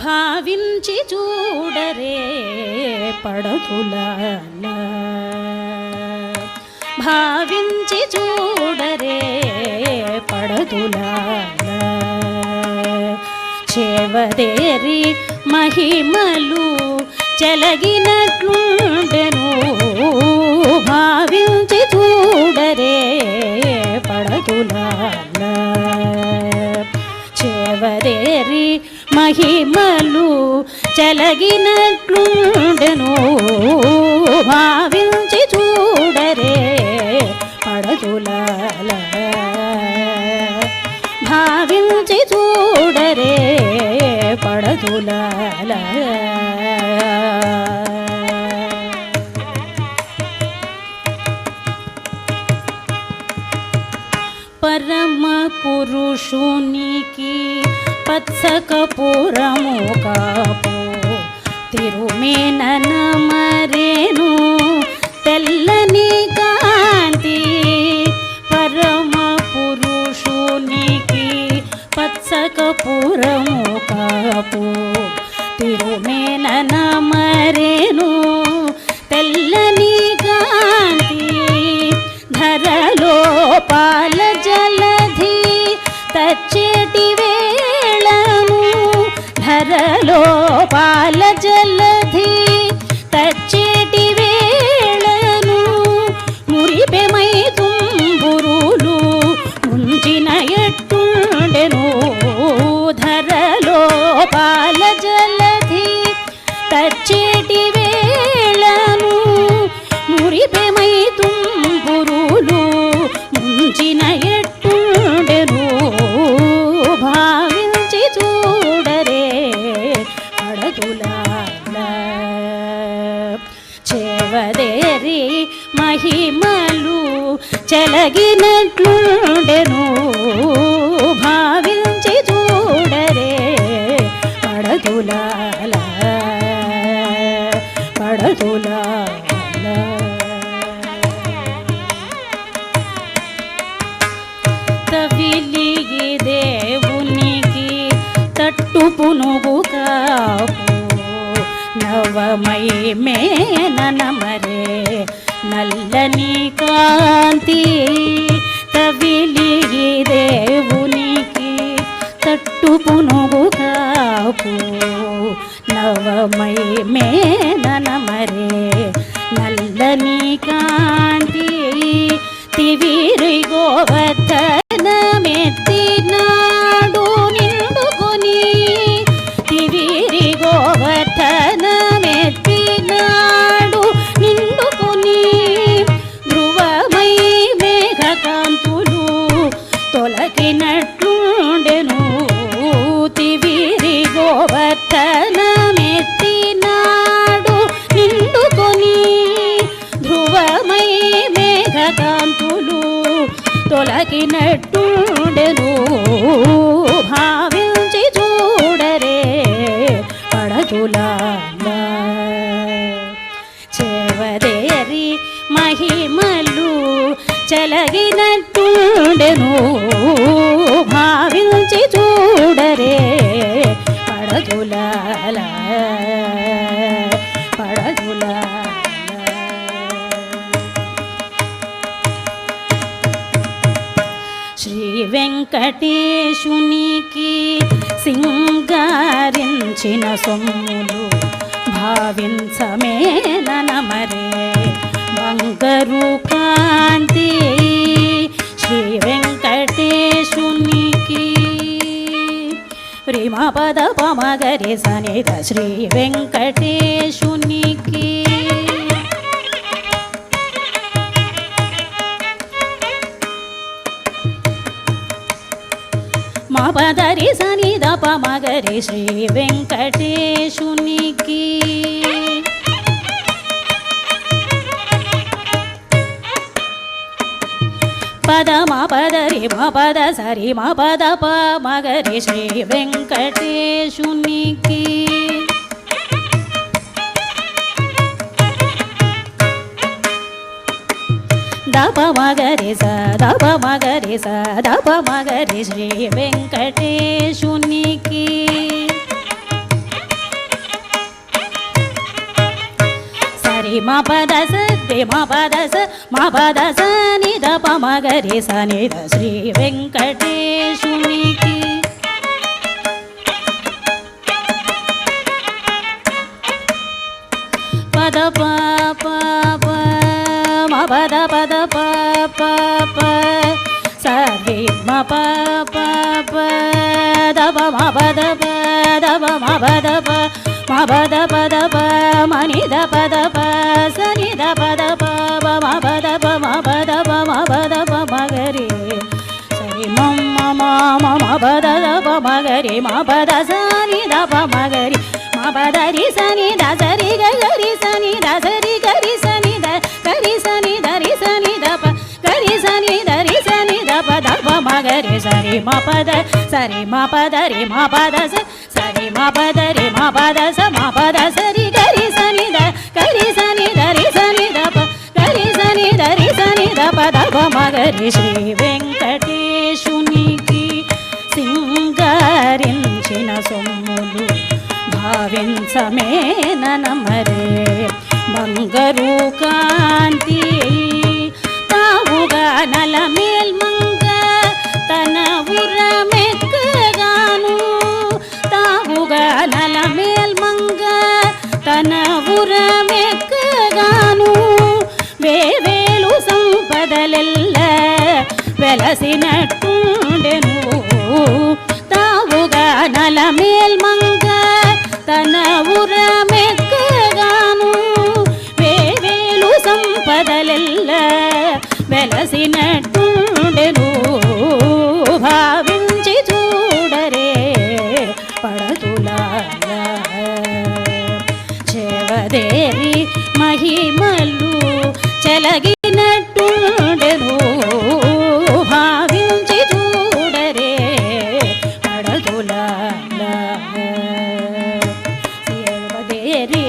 భావించి చూడరే పడతులాల, భావించి చూడరే పడతులాల, చేవదేరి మహిమలు చెలగినట్లుండెను. భావించి చూడరే పడతులాల, చేవదేరి మహిమలు చెలగినట్లుండెను. భావించి చూడరే పడతులాల, భావించి చూడరే పడతులాల. పరమ పురుషునికి పచ్చకపురము కాపు తిరుమేనన మరేను తెల్లని కాంతి. పరమ పురుషునికి పచ్చకపురము కాపు తిరుమేనన మరేను తెల్లని కాంతి. ధరలో పాల జలధి తచ్చేటి వేళను, ధరలో పాల జలధి తచ్చేటి వేళను, మురిపెమై తుంబురులు ముంచిన ఎట్టుండెను. ధరలో పాల జలధి తచ్చేటి వేళను, మురిపెమై తుంబురులు ముంచిన ఎట్టుండెను. భావించి చూడరే పడతులాల, చేవదేరి మహిమలు చెలగినట్లుండెను. భావించి చూడరే పడతులాల, పడతులాల. తవిలి దేవునికి తట్టు పునుగు కాపు, నవమై మేనన మరే నల్లని కాంతి. తవిలి దేవునికి తట్టు పునుగు కాపు, నవమై మేనన మరే నల్లని కాంతి. తివిరి గోవర్ధనమెత్తినాడు నిండుకొని, తివిరి గోవర్ధనమెత్తినాడు నిండుకొని. ధ్రువమై మేఘకాంతులు తొలగినట్లుండెను. తివిరి గోవర్ధనమెత్తినాడు నిండుకొని, ధ్రువమై మేఘకాంతులు తొలగినట్టుండెను. భావించి చూడరే పడతులాల, చేవదేరి మహిమలు చెలగినట్టుండెను. భావించి చూడరే పడతులాల, పడతులాల. శ్రీ వెంకటేశునికి సింగ బంగారించిన సొమ్ములు భావించమేనమరే బంగారు కాంతి శ్రీ వెంకటేశునికి ప్రేమ పద పమగరి సనిద శ్రీ వెంకటేశునికి మా పదరి సనిద పమగరి శ్రీ వెంకటేశునికి పద మా పదరి మా పద సరి మా పద ప మగరి శ్రీ వెంకటేశునికి దప మగరి స దప మగరి స దప మగరి శ్రీ వెంకటేశునికి సరి మా పద సరి మా పద స మా పద స నిద ప మగరి స నిద శ్రీ వెంకటేశునికి పద ప ప ప మా పద పద ప ప ప సరి మా ప ప ప దప మా పద ప దప మా పద ప మా పద పద ప మని ద పద ప సని ద పద ప మా పద ప మా పద ప మా పద ప మగరి సరి మమ్మ మామ మా పద ప మగరి మా పద సని ద ప మగరి మా పద రి సని ద సరి గరి సని ద సరి గరి సని ద గరి సని ద రి సని ద ప గరి సని ద రి సని ద ప ద ప మగరి సరి మా పద సరి మా పద రి మా పద సరి మా పద రి మా పద స మా పద సరి గరి సని ద గరి సని ద రి సని ద ప గరి సని ద రి సని ద ప ద ప మగరి శ్రీ వెంకటేశునికి సింగారించిన సొమ్ములు భావించమేనమరే బంగారు కాంతి తావుగా నల మేల్మంగ తన ఉరమెక్కగాను తావుగా నల మేల్మంగ తన ఉరమెక్కగాను వేవేలు సంపదలెల్ల వెలసినట్టుండెను తావుగా నల మేల్మంగ తన ఉరమెక్కగాను వేవేలు సంపదలెల్ల వెలసినట్టుండెను భావించి చూడరే పడతులాల చెవదేరి మహిమలు చెలగినట్టుండెను భావించి చూడరే పడతులాల చెవదేరి